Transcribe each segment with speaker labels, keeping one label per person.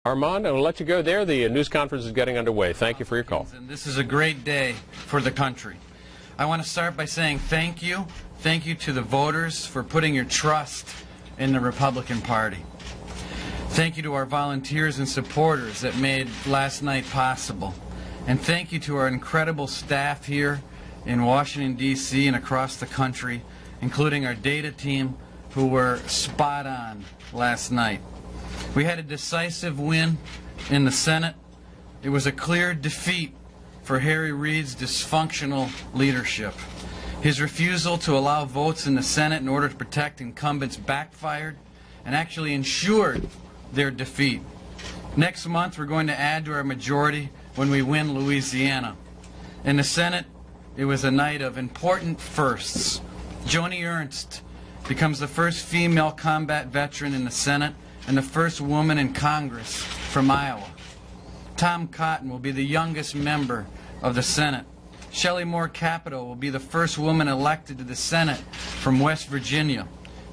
Speaker 1: Armand, I'll let you go there. The news conference is getting underway. Thank you for your call.
Speaker 2: And this is a great day for the country. I want to start by saying thank you. Thank you to the voters for putting your trust in the Republican Party. Thank you to our volunteers and supporters that made last night possible. And thank you to our incredible staff here in Washington, D.C. and across the country, including our data team, who were spot on last night. We had a decisive win in the Senate. It was a clear defeat for Harry Reid's dysfunctional leadership. His refusal to allow votes in the Senate in order to protect incumbents backfired and actually ensured their defeat. Next month, we're going to add to our majority when we win Louisiana. In the Senate, it was a night of important firsts. Joni Ernst becomes the first female combat veteran in the Senate and the first woman in Congress from Iowa. Tom Cotton will be the youngest member of the Senate. Shelley Moore Capito will be the first woman elected to the Senate from West Virginia.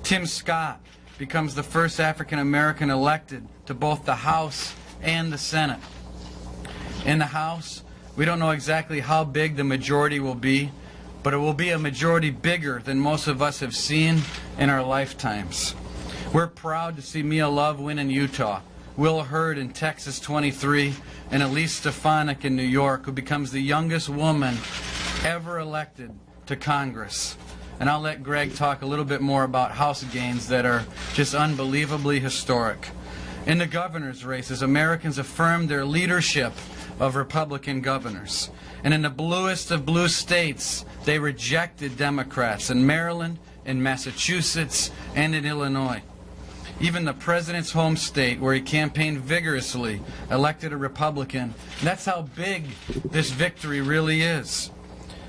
Speaker 2: Tim Scott becomes the first African American elected to both the House and the Senate. In the House, we don't know exactly how big the majority will be, but it will be a majority bigger than most of us have seen in our lifetimes. We're proud to see Mia Love win in Utah, Will Hurd in Texas 23, and Elise Stefanik in New York, who becomes the youngest woman ever elected to Congress. And I'll let Greg talk a little bit more about House gains that are just unbelievably historic. In the governor's races, Americans affirmed their leadership of Republican governors. And in the bluest of blue states, they rejected Democrats in Maryland, in Massachusetts, and in Illinois. Even the president's home state, where he campaigned vigorously, elected a Republican. That's how big this victory really is.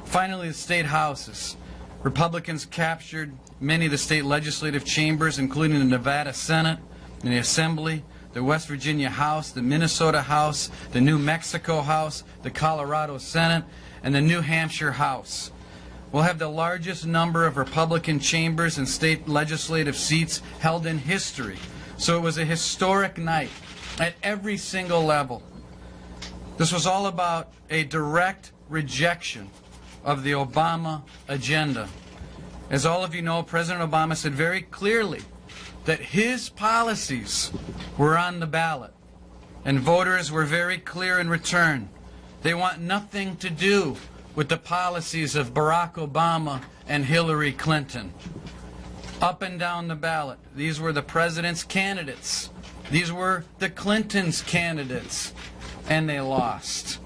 Speaker 2: Finally, the state houses. Republicans captured many of the state legislative chambers, including the Nevada Senate and the Assembly, the West Virginia House, the Minnesota House, the New Mexico House, the Colorado Senate, and the New Hampshire House. We'll have the largest number of Republican chambers and state legislative seats held in history. So it was a historic night at every single level. This was all about a direct rejection of the Obama agenda. As all of you know, President Obama said very clearly that his policies were on the ballot, and voters were very clear in return. They want nothing to do with the policies of Barack Obama and Hillary Clinton. Up and down the ballot, these were the president's candidates. These were the Clintons' candidates, and they lost.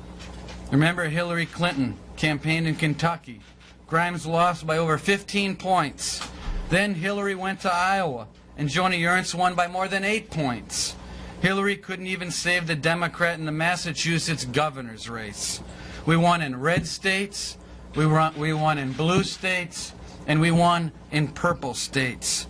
Speaker 2: Remember, Hillary Clinton campaigned in Kentucky. Grimes lost by over 15 points. Then Hillary went to Iowa, and Joni Ernst won by more than 8 points. Hillary couldn't even save the Democrat in the Massachusetts governor's race. We won in red states, we won in blue states, and we won in purple states.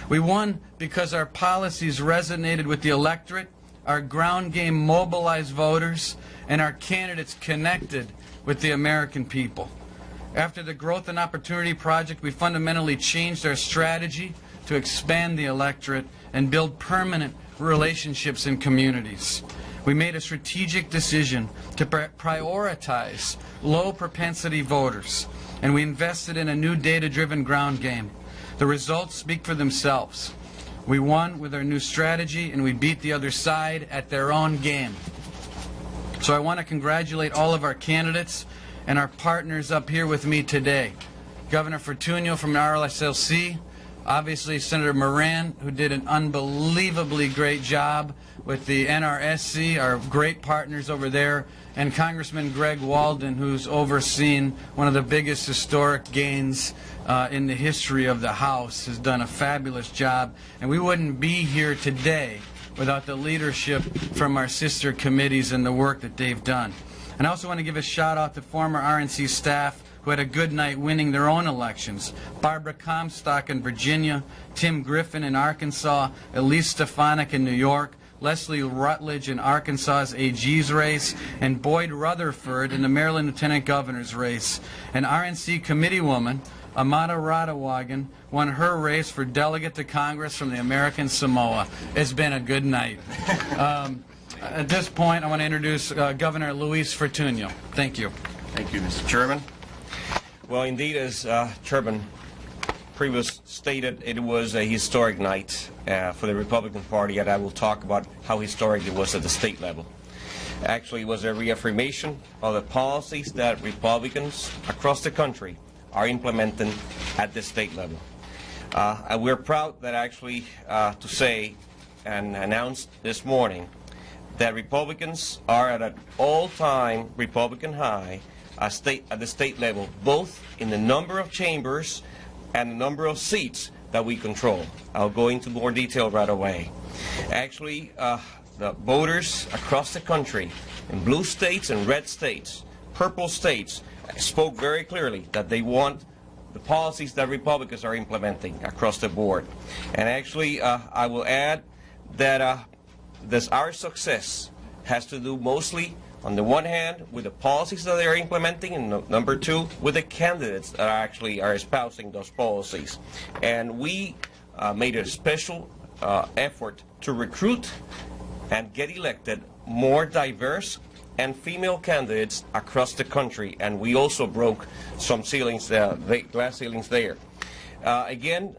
Speaker 2: We won because our policies resonated with the electorate, our ground game mobilized voters, and our candidates connected with the American people. After the Growth and Opportunity Project, we fundamentally changed our strategy to expand the electorate and build permanent relationships in communities. We made a strategic decision to prioritize low-propensity voters, and we invested in a new data-driven ground game. The results speak for themselves. We won with our new strategy, and we beat the other side at their own game. So I want to congratulate all of our candidates and our partners up here with me today. Governor Fortunio from RNC, obviously Senator Moran, who did an unbelievably great job with the NRSC, our great partners over there, and Congressman Greg Walden, who's overseen one of the biggest historic gains in the history of the House, has done a fabulous job. And we wouldn't be here today without the leadership from our sister committees and the work that they've done. And I also want to give a shout out to former RNC staff who had a good night winning their own elections. Barbara Comstock in Virginia, Tim Griffin in Arkansas, Elise Stefanik in New York, Leslie Rutledge in Arkansas's AG's race, and Boyd Rutherford in the Maryland Lieutenant Governor's race. An RNC committeewoman, Amata Radawagan, won her race for delegate to Congress from the American Samoa. It's been a good night. At this point, I want to introduce Governor Luis Fortuño. Thank you.
Speaker 3: Thank you, Mr. Chairman. Well, indeed, as Chairman Previous stated, it was a historic night for the Republican Party, and I will talk about how historic it was at the state level. Actually, it was a reaffirmation of the policies that Republicans across the country are implementing at the state level. And we're proud that actually to say and announce this morning that Republicans are at an all-time Republican high at the state level, both in the number of chambers and the number of seats that we control. I'll go into more detail right away. Actually, the voters across the country, in blue states and red states, purple states, spoke very clearly that they want the policies that Republicans are implementing across the board. And actually, I will add that our success has to do mostly, on the one hand, with the policies that they are implementing, and number two, with the candidates that actually are espousing those policies. And we made a special effort to recruit and get elected more diverse and female candidates across the country, and we also broke some ceilings, glass ceilings there. Again,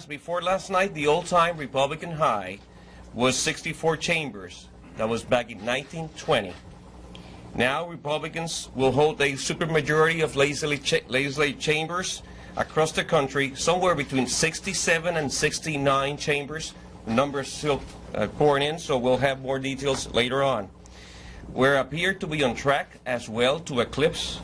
Speaker 3: before last night, the all-time Republican high was 64 chambers. That was back in 1920. Now Republicans will hold a supermajority of legislative chambers across the country, somewhere between 67 and 69 chambers. The numbers still pouring in, so we'll have more details later on. We appear to be on track as well to eclipse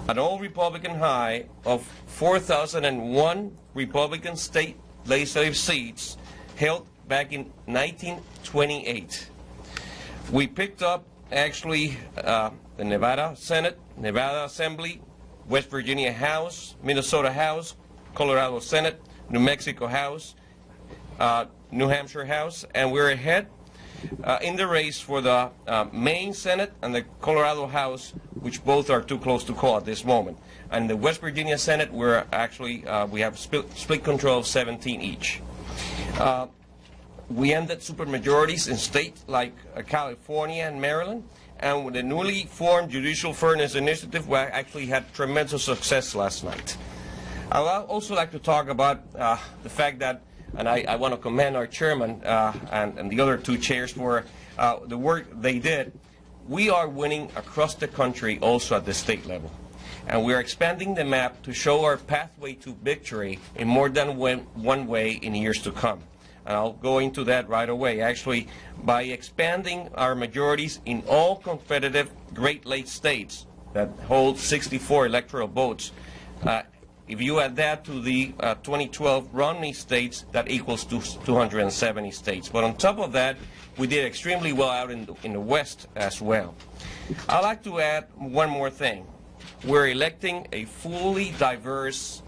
Speaker 3: an all-Republican high of 4,001 Republican state legislative seats held back in 1928. We picked up actually the Nevada Senate, Nevada Assembly, West Virginia House, Minnesota House, Colorado Senate, New Mexico House, New Hampshire House, and we're ahead in the race for the Maine Senate and the Colorado House, which both are too close to call at this moment. And the West Virginia Senate, we're actually we have split control of 17 each. We ended supermajorities in states like California and Maryland, and with the newly formed Judicial Fairness Initiative, we actually had tremendous success last night. I would also like to talk about the fact that, and I want to commend our chairman and the other two chairs for the work they did. We are winning across the country also at the state level. And we are expanding the map to show our pathway to victory in more than one way in years to come. And I'll go into that right away. Actually, by expanding our majorities in all competitive Great Lakes states that hold 64 electoral votes, if you add that to the 2012 Romney states, that equals to 270 states. But on top of that, we did extremely well out in the West as well. I'd like to add one more thing. We're electing a fully diverse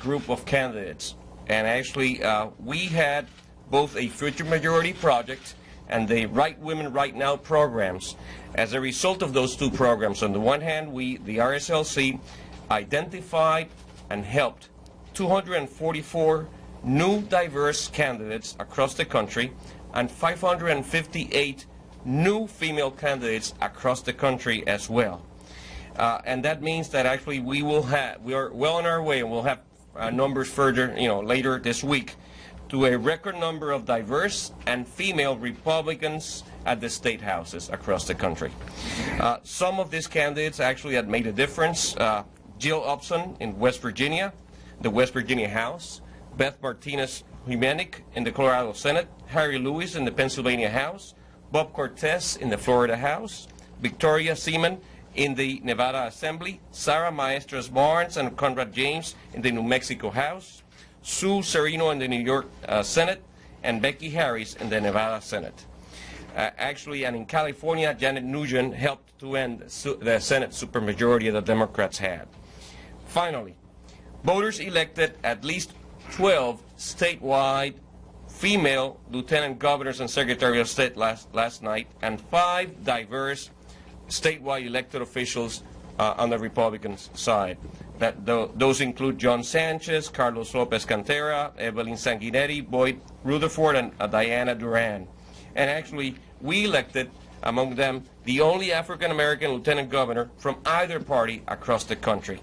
Speaker 3: group of candidates. And actually, we had both a Future Majority project and the Right Women Right Now programs. As a result of those two programs, on the one hand, the RSLC, identified and helped 244 new diverse candidates across the country and 558 new female candidates across the country as well. And that means that actually we are well on our way, and we'll have numbers further, later this week, to a record number of diverse and female Republicans at the state houses across the country. Some of these candidates actually had made a difference. Jill Upson in West Virginia, the West Virginia House, Beth Martinez-Jimenez in the Colorado Senate, Harry Lewis in the Pennsylvania House, Bob Cortez in the Florida House, Victoria Seaman in the Nevada Assembly, Sarah Maestras Barnes and Conrad James in the New Mexico House, Sue Serino in the New York Senate, and Becky Harris in the Nevada Senate. Actually, and in California, Janet Nugent helped to end the Senate supermajority that the Democrats had. Finally, voters elected at least 12 statewide female lieutenant governors and secretary of state last night, and 5 diverse statewide elected officials on the Republican side. Those include John Sanchez, Carlos Lopez Cantera, Evelyn Sanguinetti, Boyd Rutherford, and Diana Duran. And actually, we elected among them the only African-American lieutenant governor from either party across the country.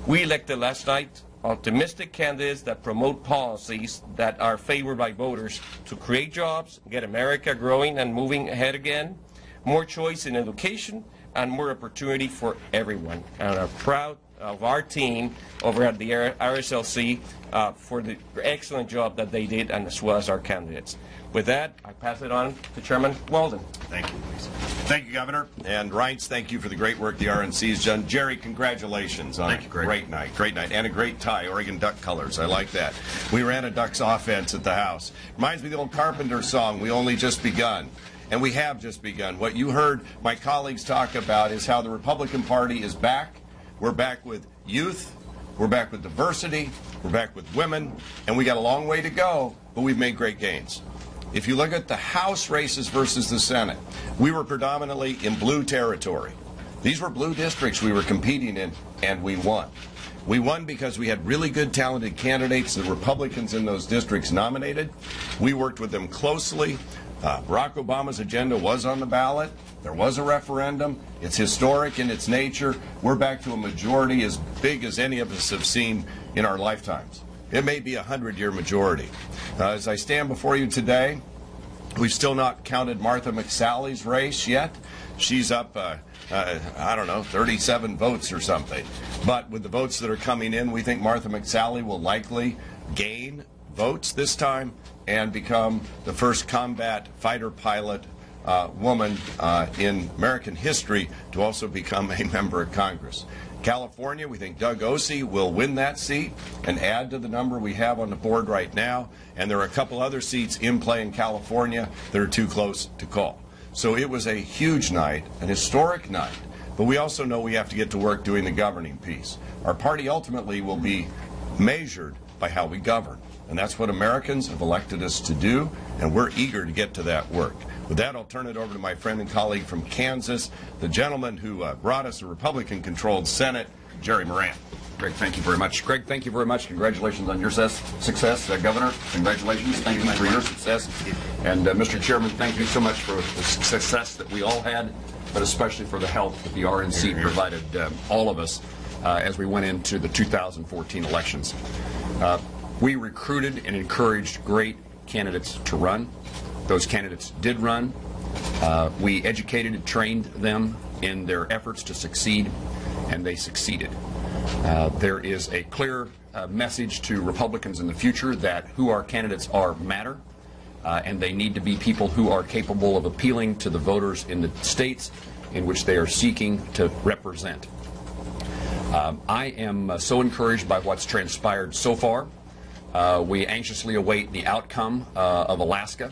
Speaker 3: We elected last night optimistic candidates that promote policies that are favored by voters to create jobs, get America growing and moving ahead again, more choice in education, and more opportunity for everyone. And I'm proud of our team over at the RSLC for the excellent job that they did, and as well as our candidates. With that, I pass it on to Chairman Walden.
Speaker 4: Thank you, Lisa. Thank you, Governor. And Reince, thank you for the great work the RNC has done. Jerry, congratulations on a great night, and a great tie, Oregon Duck colors. I like that. We ran a Ducks offense at the House. Reminds me of the old Carpenter song, "We Only Just Begun." And we have just begun. What you heard my colleagues talk about is how the Republican Party is back. We're back with youth. We're back with diversity. We're back with women. And we got a long way to go, but we've made great gains. If you look at the House races versus the Senate, we were predominantly in blue territory. These were blue districts we were competing in, and we won. We won because we had really good, talented candidates the Republicans in those districts nominated. We worked with them closely. Barack Obama's agenda was on the ballot. There was a referendum. It's historic in its nature. We're back to a majority as big as any of us have seen in our lifetimes. It may be a 100-year majority. As I stand before you today, we've still not counted Martha McSally's race yet. She's up, I don't know, 37 votes or something. But with the votes that are coming in, we think Martha McSally will likely gain votes this time and become the first combat fighter pilot woman in American history to also become a member of Congress. California, we think Doug Osee will win that seat and add to the number we have on the board right now. And there are a couple other seats in play in California that are too close to call. So it was a huge night, an historic night. But we also know we have to get to work doing the governing piece. Our party ultimately will be measured by how we govern. And that's what Americans have elected us to do, and we're eager to get to that work. With that, I'll turn it over to my friend and colleague from Kansas, the gentleman who brought us a Republican-controlled Senate, Jerry Moran.
Speaker 5: Greg, thank you very much. Greg, thank you very much. Congratulations on your success. Governor, congratulations. Thank you for your success. And Mr. Chairman, thank you so much for the success that we all had, but especially for the help that the RNC provided all of us as we went into the 2014 elections. We recruited and encouraged great candidates to run. Those candidates did run. We educated and trained them in their efforts to succeed, and they succeeded. There is a clear message to Republicans in the future that who our candidates are matter, and they need to be people who are capable of appealing to the voters in the states in which they are seeking to represent. I am so encouraged by what's transpired so far. We anxiously await the outcome of Alaska,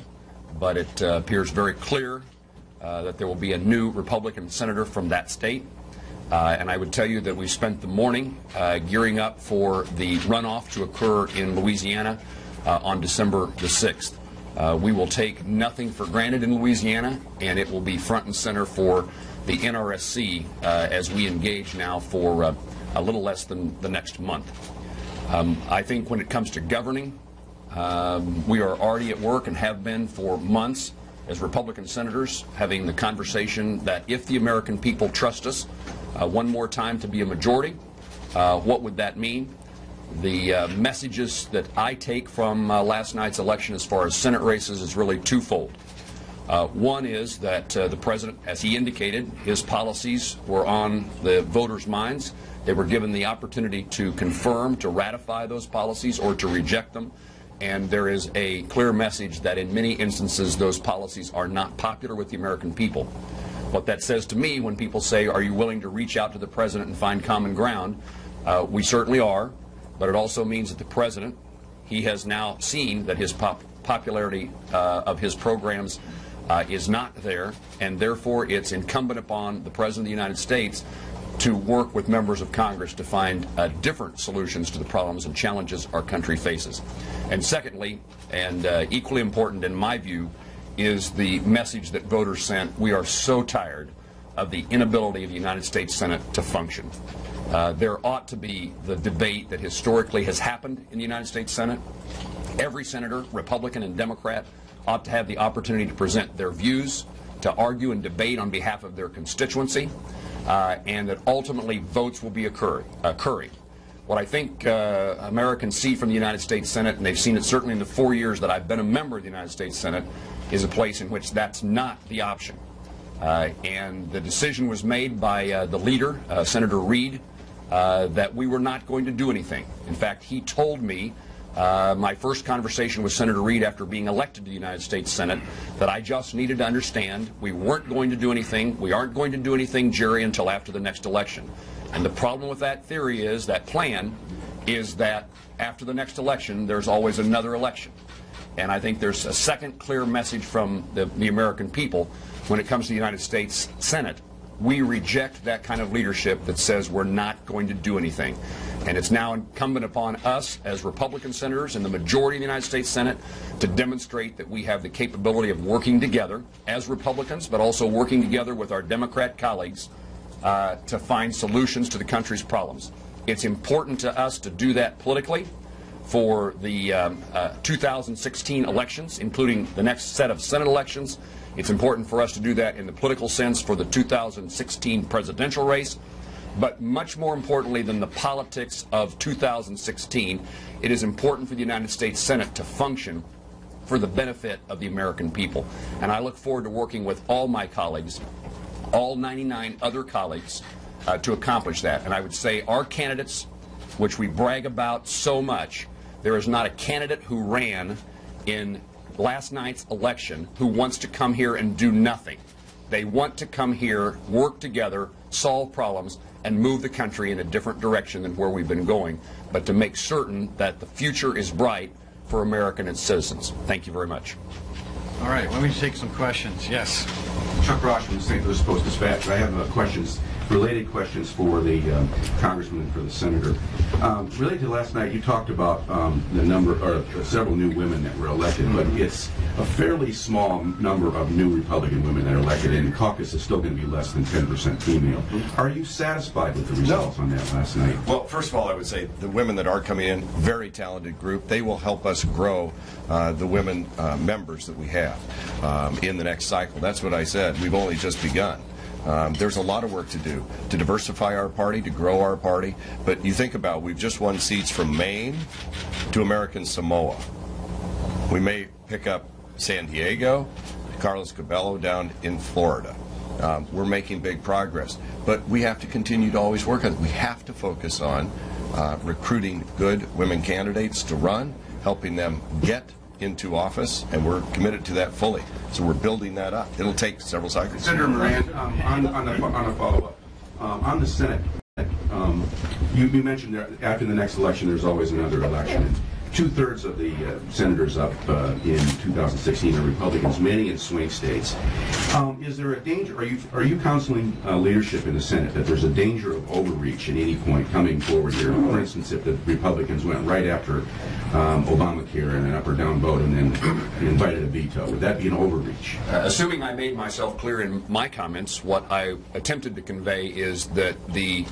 Speaker 5: but it appears very clear that there will be a new Republican senator from that state. And I would tell you that we spent the morning gearing up for the runoff to occur in Louisiana on December the 6th. We will take nothing for granted in Louisiana, and it will be front and center for the NRSC as we engage now for a little less than the next month. I think when it comes to governing, we are already at work and have been for months as Republican senators having the conversation that if the American people trust us one more time to be a majority, what would that mean? The messages that I take from last night's election as far as Senate races is really twofold. One is that the President, as he indicated, his policies were on the voters' minds. They were given the opportunity to confirm, to ratify those policies, or to reject them. And there is a clear message that in many instances those policies are not popular with the American people. What that says to me when people say, are you willing to reach out to the President and find common ground? We certainly are, but it also means that the President, he has now seen that his popularity of his programs is not there, and therefore it's incumbent upon the President of the United States to work with members of Congress to find different solutions to the problems and challenges our country faces. And secondly, and equally important in my view, is the message that voters sent. We are so tired of the inability of the United States Senate to function. There ought to be the debate that historically has happened in the United States Senate. Every senator, Republican and Democrat, ought to have the opportunity to present their views, to argue and debate on behalf of their constituency, and that ultimately votes will be occurring. What I think Americans see from the United States Senate, and they've seen it certainly in the 4 years that I've been a member of the United States Senate, is a place in which that's not the option. And the decision was made by the leader, Senator Reid, that we were not going to do anything. In fact, he told me, my first conversation with Senator Reid after being elected to the United States Senate, that I just needed to understand we weren't going to do anything. We aren't going to do anything, Jerry, until after the next election. And the problem with that theory is, that plan is that after the next election, there's always another election. And I think there's a second clear message from the American people when it comes to the United States Senate. We reject that kind of leadership that says we're not going to do anything. And it's now incumbent upon us as Republican senators in the majority of the United States Senate to demonstrate that we have the capability of working together as Republicans, but also working together with our Democrat colleagues to find solutions to the country's problems. It's important to us to do that politically for the 2016 elections, including the next set of Senate elections. It's important for us to do that in the political sense for the 2016 presidential race. But much more importantly than the politics of 2016, it is important for the United States Senate to function for the benefit of the American people. And I look forward to working with all my colleagues, all 99 other colleagues, to accomplish that. And I would say our candidates, which we brag about so much, there is not a candidate who ran in last night's election who wants to come here and do nothing. They want to come here, work together, solve problems, and move the country in a different direction than where we've been going, but to make certain that the future is bright for American and citizens. Thank you very much.
Speaker 2: All right, let me take some questions. Yes.
Speaker 6: Chuck Ross from the St. Louis Post-Dispatch. I have related questions for the congressman and for the senator. Related to last night, you talked about the number, or several new women that were elected, but it's a fairly small number of new Republican women that are elected, and the caucus is still going to be less than 10% female. Are you satisfied with the results on that last night?
Speaker 4: Well, first of all, I would say the women that are coming in, very talented group. They will help us grow the women members that we have in the next cycle. That's what I said. We've only just begun. There's a lot of work to do to diversify our party, to grow our party. But you think about, we've just won seats from Maine to American Samoa. We may pick up San Diego, Carlos Cabello down in Florida. We're making big progress. But we have to continue to always work on it. We have to focus on recruiting good women candidates to run, helping them get into office, and we're committed to that fully. So we're building that up. It'll take several cycles.
Speaker 6: Senator Moran, on a follow-up, on the Senate, you mentioned that after the next election there's always another election. Two-thirds of the senators up in 2016 are Republicans, many in swing states. Is there a danger, are you counseling leadership in the Senate that there's a danger of overreach at any point coming forward here? For instance, if the Republicans went right after Obamacare in an up or down vote and then invited a veto, would that be an overreach?
Speaker 5: Assuming I made myself clear in my comments, what I attempted to convey is that the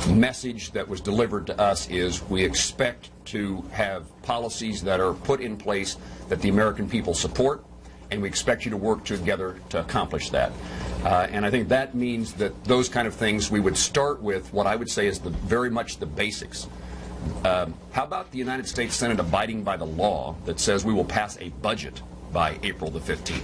Speaker 5: message that was delivered to us is we expect to have policies that are put in place that the American people support, and we expect you to work together to accomplish that. And I think that means that those kind of things, we would start with what I would say is very much the basics. How about the United States Senate abiding by the law that says we will pass a budget by April the 15th?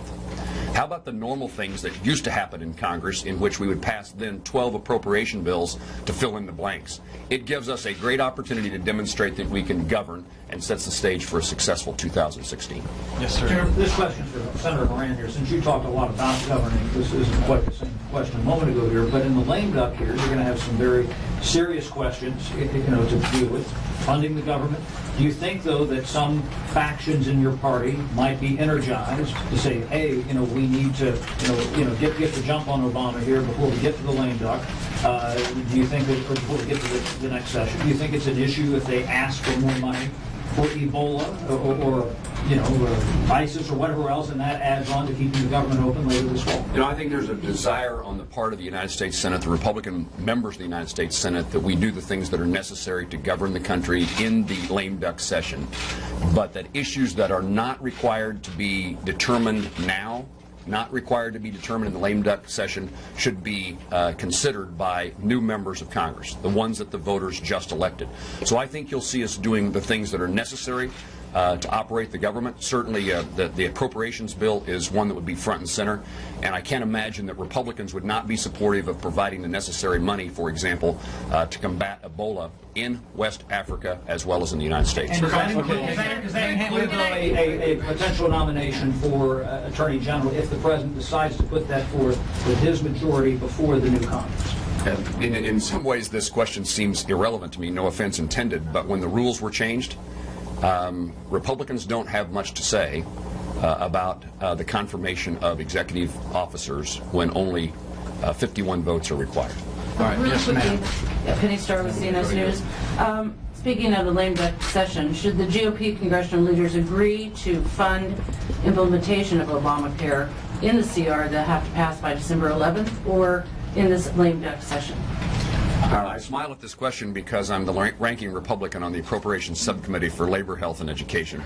Speaker 5: How about the normal things that used to happen in Congress, in which we would pass then 12 appropriation bills to fill in the blanks? It gives us a great opportunity to demonstrate that we can govern and sets the stage for a successful 2016.
Speaker 2: Yes, sir.
Speaker 7: Chairman, this question is for Senator Moran here. Since you talked a lot about governing, this isn't quite the same question a moment ago here, but in the lame duck here, you're going to have some very serious questions, to deal with. Funding the government. Do you think, though, that some factions in your party might be energized to say, hey, we need to, get the jump on Obama here before we get to the lame duck? Do you think that, or before we get to the next session, do you think it's an issue if they ask for more money for Ebola or ISIS or whatever else, and that adds on to keeping the government open later this fall?
Speaker 5: I think there's a desire on the part of the United States Senate, the Republican members of the United States Senate, that we do the things that are necessary to govern the country in the lame duck session, but that issues that are not required to be determined now not required to be determined in the lame duck session should be considered by new members of Congress, the ones that the voters just elected. So I think you'll see us doing the things that are necessary to operate the government. Certainly the appropriations bill is one that would be front and center, and I can't imagine that Republicans would not be supportive of providing the necessary money, for example, to combat Ebola in West Africa as well as in the United States.
Speaker 7: And does that include a potential nomination for Attorney General if the President decides to put that forth with his majority before the new Congress?
Speaker 5: In some ways, this question seems irrelevant to me, no offense intended, but when the rules were changed, Republicans don't have much to say about the confirmation of executive officers when only 51 votes are required.
Speaker 2: All right, yes, ma'am.
Speaker 8: Penny Starr with CNS News. Speaking of the lame duck session, should the GOP congressional leaders agree to fund implementation of Obamacare in the CR that have to pass by December 11th, or in this lame duck session?
Speaker 5: I smile at this question because I'm the ranking Republican on the Appropriations Subcommittee for Labor, Health, and Education.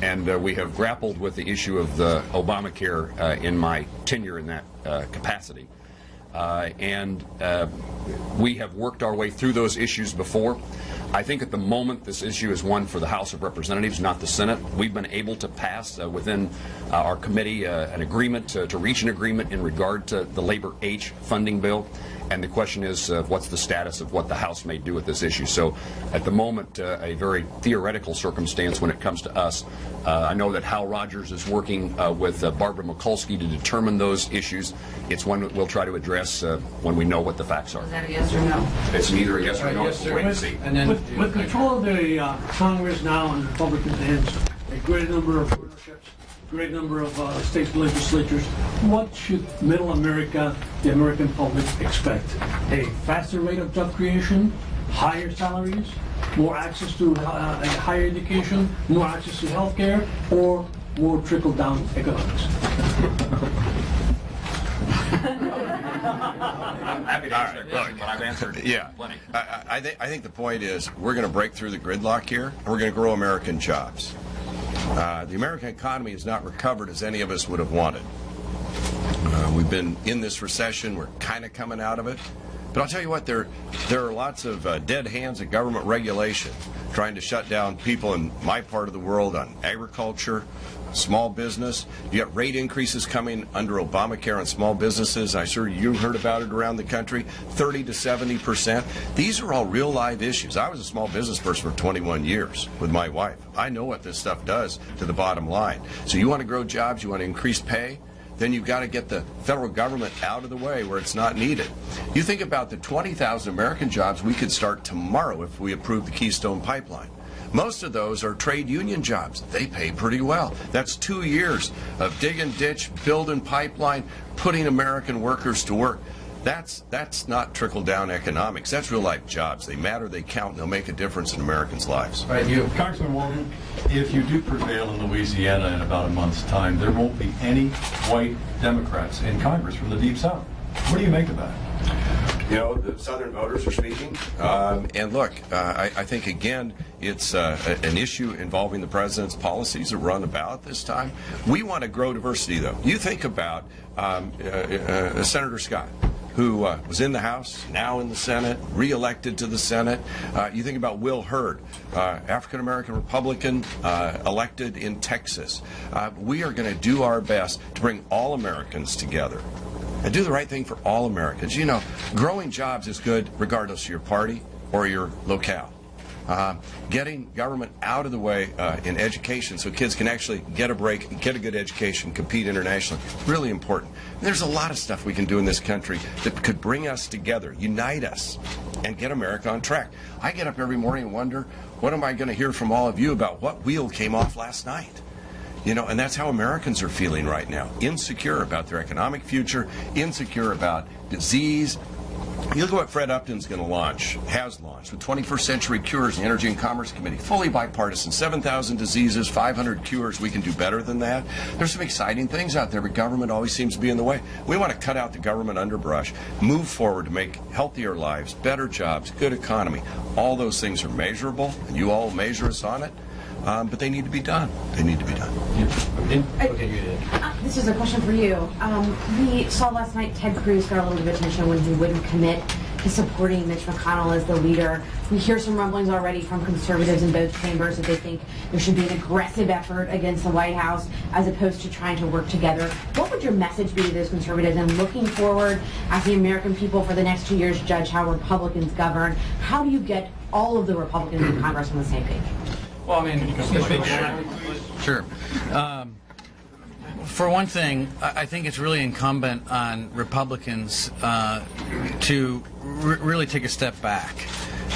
Speaker 5: And we have grappled with the issue of the Obamacare in my tenure in that capacity. We have worked our way through those issues before. I think at the moment this issue is one for the House of Representatives, not the Senate. We've been able to pass within our committee an agreement to reach an agreement in regard to the Labor H funding bill. And the question is, what's the status of what the House may do with this issue? So at the moment, a very theoretical circumstance when it comes to us. I know that Hal Rogers is working with Barbara Mikulski to determine those issues. It's one that we'll try to address when we know what the facts are.
Speaker 8: Is that a yes or no?
Speaker 5: It's neither a yes or no.
Speaker 2: Yes, sir.
Speaker 5: Wait and see.
Speaker 2: And then
Speaker 9: With control of the Congress now in Republican hands, a great number of governorships, a great number of state legislatures, what should middle America, the American public, expect? A faster rate of job creation, higher salaries, more access to higher education, more access to health care, or more trickle-down economics?
Speaker 5: I'm happy to answer that question, but I've answered plenty.
Speaker 4: I think the point is we're going to break through the gridlock here, and we're going to grow American jobs. The American economy has not recovered as any of us would have wanted. We've been in this recession. We're kind of coming out of it. But I'll tell you what, there are lots of dead hands of government regulation trying to shut down people in my part of the world on agriculture, small business. You got rate increases coming under Obamacare on small businesses. I'm sure you heard about it around the country, 30 to 70%. These are all real live issues. I was a small business person for 21 years with my wife. I know what this stuff does to the bottom line. So you want to grow jobs, you want to increase pay, then you've got to get the federal government out of the way where it's not needed. You think about the 20,000 American jobs we could start tomorrow if we approve the Keystone Pipeline. Most of those are trade union jobs. They pay pretty well. That's 2 years of digging ditch, building pipeline, putting American workers to work. That's not trickle-down economics. That's real-life jobs. They matter, they count, and they'll make a difference in Americans' lives.
Speaker 10: Right, Congressman Walden, if you do prevail in Louisiana in about a month's time, there won't be any white Democrats in Congress from the Deep South. What do you make of that?
Speaker 4: You know, the Southern voters are speaking. And look, I think, again, it's an issue involving the president's policies that run about this time. We want to grow diversity, though. You think about Senator Scott, who was in the House, now in the Senate, re-elected to the Senate. You think about Will Hurd, African-American Republican, elected in Texas. We are going to do our best to bring all Americans together and do the right thing for all Americans. You know, growing jobs is good regardless of your party or your locale. Getting government out of the way in education so kids can actually get a break, get a good education, compete internationally, really important. And there's a lot of stuff we can do in this country that could bring us together, unite us, and get America on track. I get up every morning and wonder, what am I going to hear from all of you about what wheel came off last night? You know, and that's how Americans are feeling right now. Insecure about their economic future, insecure about disease. You look at what Fred Upton's going to launch, has launched, with 21st Century Cures, the Energy and Commerce Committee, fully bipartisan, 7,000 diseases, 500 cures. We can do better than that. There's some exciting things out there, but government always seems to be in the way. We want to cut out the government underbrush, move forward to make healthier lives, better jobs, good economy. All those things are measurable, and you all measure us on it. but they need to be done. They need to be done.
Speaker 11: This is a question for you. We saw last night Ted Cruz got a little bit of attention when he wouldn't commit to supporting Mitch McConnell as the leader. We hear some rumblings already from conservatives in both chambers that they think there should be an aggressive effort against the White House as opposed to trying to work together. What would your message be to those conservatives and looking forward as the American people for the next 2 years judge how Republicans govern? How do you get all of the Republicans in Congress on the same page?
Speaker 2: Well, I mean, sure. For one thing, I think it's really incumbent on Republicans to really take a step back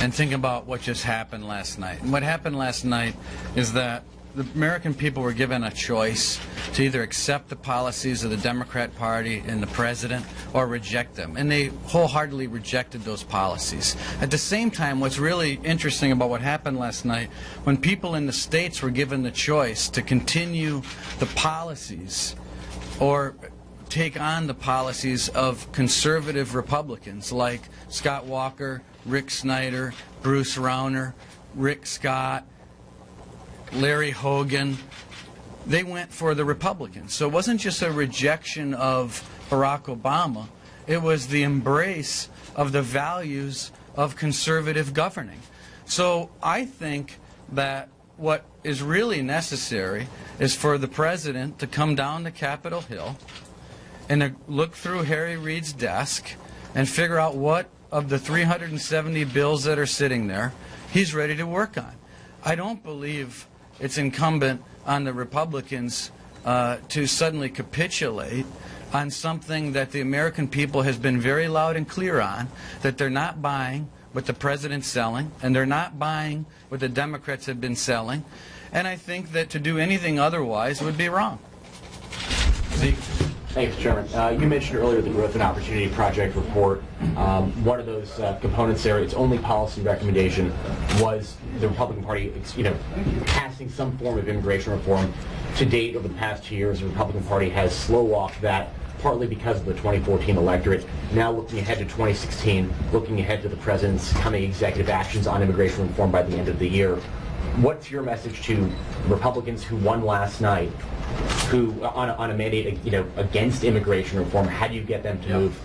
Speaker 2: and think about what just happened last night. And what happened last night is that the American people were given a choice to either accept the policies of the Democrat Party and the president or reject them. And they wholeheartedly rejected those policies. At the same time, what's really interesting about what happened last night, when people in the states were given the choice to continue the policies or take on the policies of conservative Republicans like Scott Walker, Rick Snyder, Bruce Rauner, Rick Scott, Larry Hogan, they went for the Republicans. So it wasn't just a rejection of Barack Obama, it was the embrace of the values of conservative governing. So I think that what is really necessary is for the president to come down to Capitol Hill and to look through Harry Reid's desk and figure out what of the 370 bills that are sitting there he's ready to work on. I don't believe it's incumbent on the Republicans to suddenly capitulate on something that the American people has been very loud and clear on, that they're not buying what the president's selling, and they're not buying what the Democrats have been selling. And I think that to do anything otherwise would be wrong. Zeke?
Speaker 12: Thanks, Chairman. You mentioned earlier the Growth and Opportunity Project report. One of those components there, its only policy recommendation was the Republican Party, passing some form of immigration reform. To date, over the past 2 years, the Republican Party has slow-walked that, partly because of the 2014 electorate. Now looking ahead to 2016, looking ahead to the president's coming executive actions on immigration reform by the end of the year. What's your message to Republicans who won last night, who on a mandate, against immigration reform? How do you get them to move?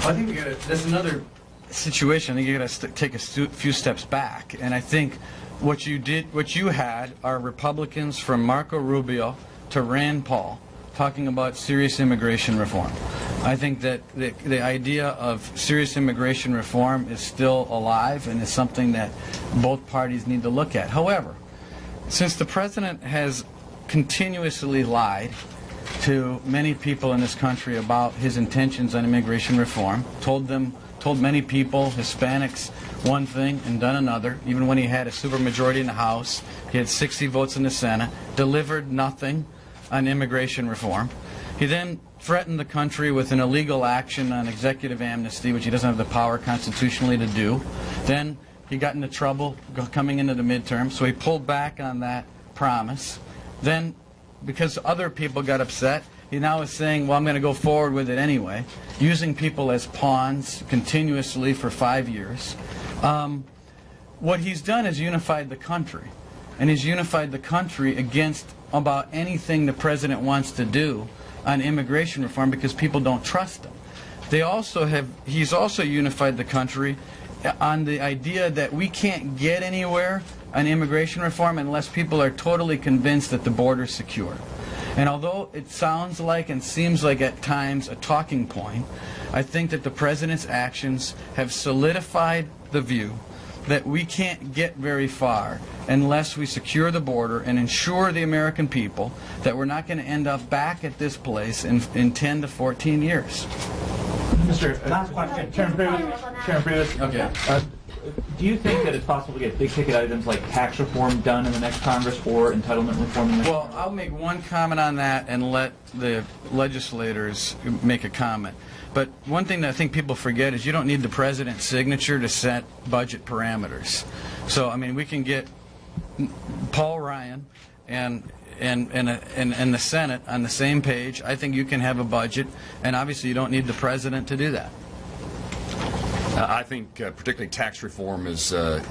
Speaker 2: I think there's another situation. I think you got to take a few steps back, and I think what you had are Republicans from Marco Rubio to Rand Paul talking about serious immigration reform. I think that the idea of serious immigration reform is still alive and is something that both parties need to look at. However, since the president has continuously lied to many people in this country about his intentions on immigration reform, told many people, Hispanics, one thing and done another, even when he had a supermajority in the House, he had 60 votes in the Senate, delivered nothing on immigration reform. He then threatened the country with an illegal action on executive amnesty, which he doesn't have the power constitutionally to do. Then he got into trouble coming into the midterm, so he pulled back on that promise. Then, because other people got upset, he now is saying, well, I'm going to go forward with it anyway, using people as pawns continuously for 5 years. What he's done is unified the country, and he's unified the country against about anything the president wants to do on immigration reform because people don't trust him. He's also unified the country on the idea that we can't get anywhere on immigration reform unless people are totally convinced that the border is secure. And although it sounds like and seems like at times a talking point, I think that the president's actions have solidified the view that we can't get very far unless we secure the border and ensure the American people that we're not going to end up back at this place in 10 to 14 years.
Speaker 13: Last question. Chairman Previs.
Speaker 2: Okay.
Speaker 13: Do you think that it's possible to get big-ticket items like tax reform done in the next Congress or entitlement reform in the next
Speaker 2: Well, I'll make one comment on that and let the legislators make a comment. But one thing that I think people forget is you don't need the president's signature to set budget parameters. So, I mean, we can get Paul Ryan and the Senate on the same page. I think you can have a budget, and obviously you don't need the president to do that.
Speaker 5: I think particularly tax reform is a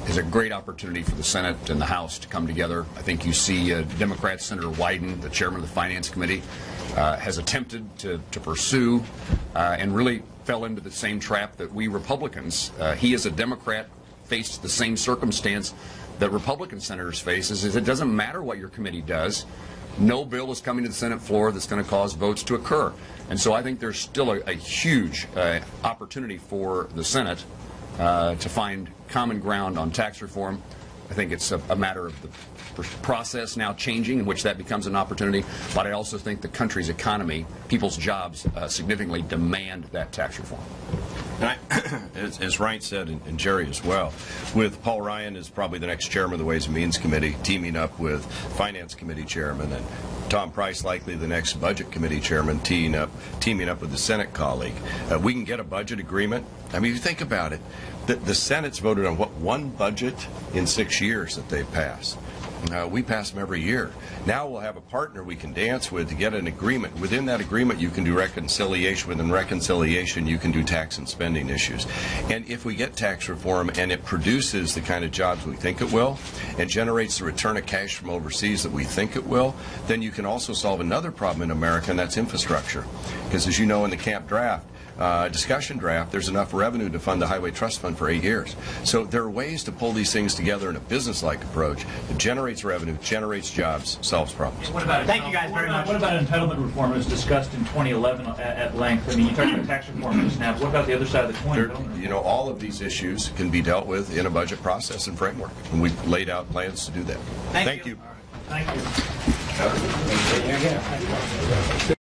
Speaker 5: is a great opportunity for the Senate and the House to come together. I think you see Democrat Senator Wyden, the chairman of the Finance Committee, has attempted to pursue and really fell into the same trap that we Republicans, he as a Democrat faced the same circumstance that Republican senators face, is it doesn't matter what your committee does. No bill is coming to the Senate floor that's going to cause votes to occur. And so I think there's still a huge opportunity for the Senate to find common ground on tax reform. I think it's a matter of the process now changing in which that becomes an opportunity, but I also think the country's economy, people's jobs, significantly demand that tax reform.
Speaker 4: And as Ryan said, and Jerry as well, with Paul Ryan as probably the next chairman of the Ways and Means Committee, teaming up with Finance Committee Chairman, and Tom Price likely the next Budget Committee Chairman, teaming up with the Senate colleague, we can get a budget agreement. I mean, if you think about it, the Senate's voted on, what, one budget in 6 years that they've passed. We pass them every year. Now we'll have a partner we can dance with to get an agreement. Within that agreement, you can do reconciliation. Within reconciliation, you can do tax and spending issues. And if we get tax reform and it produces the kind of jobs we think it will and generates the return of cash from overseas that we think it will, then you can also solve another problem in America, and that's infrastructure. Because as you know, in the camp draft, discussion draft, there's enough revenue to fund the Highway Trust Fund for 8 years. So there are ways to pull these things together in a business-like approach that generates revenue, generates jobs, solves problems.
Speaker 13: Thank you guys very much. What about entitlement reform? It was discussed in 2011 at length. I mean, you talked about tax reform just now. What about the other side of the coin?
Speaker 4: You know, all of these issues can be dealt with in a budget process and framework, and we've laid out plans to do that. Thank you.
Speaker 7: Thank you.